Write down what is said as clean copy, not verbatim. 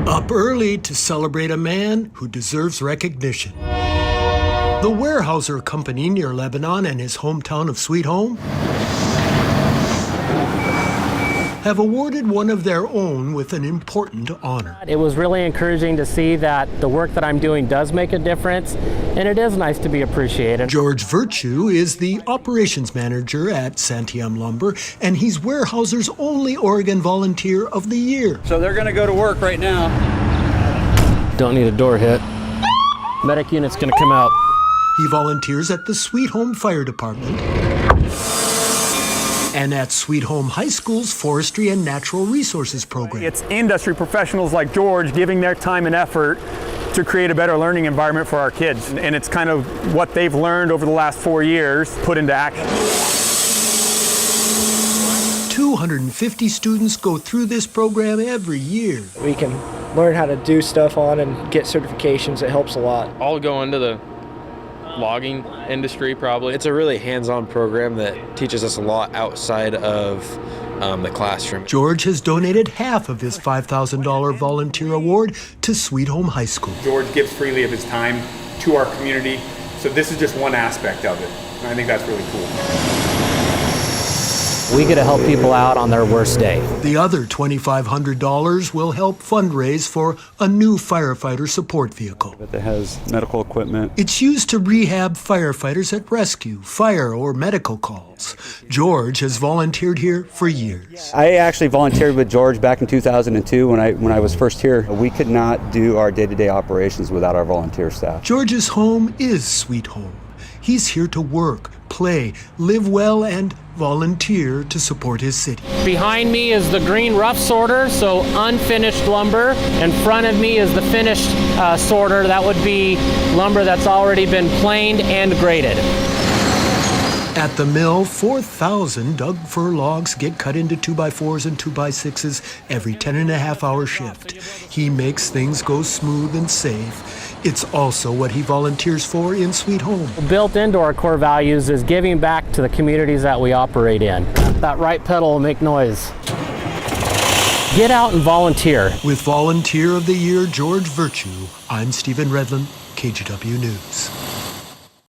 Up early to celebrate a man who deserves recognition. The Weyerhaeuser Company near Lebanon and his hometown of Sweet Home have awarded one of their own with an important honor. It was really encouraging to see that the work that I'm doing does make a difference, and it is nice to be appreciated. George Virtue is the operations manager at Santiam Lumber, and he's Weyerhaeuser's only Oregon Volunteer of the Year. So they're going to go to work right now. Don't need a door hit. Medic unit's going to come out. He volunteers at the Sweet Home Fire Department and at Sweet Home High School's Forestry and Natural Resources program. It's industry professionals like George giving their time and effort to create a better learning environment for our kids. And it's kind of what they've learned over the last 4 years put into action. 250 students go through this program every year. We can learn how to do stuff on and get certifications. It helps a lot. I'll go into the logging industry probably. It's a really hands-on program that teaches us a lot outside of the classroom. George has donated half of his $5,000 volunteer award to Sweet Home High School. George gives freely of his time to our community, so this is just one aspect of it, and I think that's really cool. We get to help people out on their worst day. The other $2,500 will help fundraise for a new firefighter support vehicle. That has medical equipment. It's used to rehab firefighters at rescue, fire, or medical calls. George has volunteered here for years. I actually volunteered with George back in 2002 when I was first here. We could not do our day-to-day operations without our volunteer staff. George's home is Sweet Home. He's here to work, play, live well, and volunteer to support his city. Behind me is the green rough sorter, so unfinished lumber. In front of me is the finished sorter. That would be lumber that's already been planed and graded. At the mill, 4,000 dug fir logs get cut into 2x4s and 2x6s every 10.5-hour shift. He makes things go smooth and safe. It's also what he volunteers for in Sweet Home. Built into our core values is giving back to the communities that we operate in. That right pedal will make noise. Get out and volunteer. With Volunteer of the Year George Virtue, I'm Stephen Redlin, KGW News.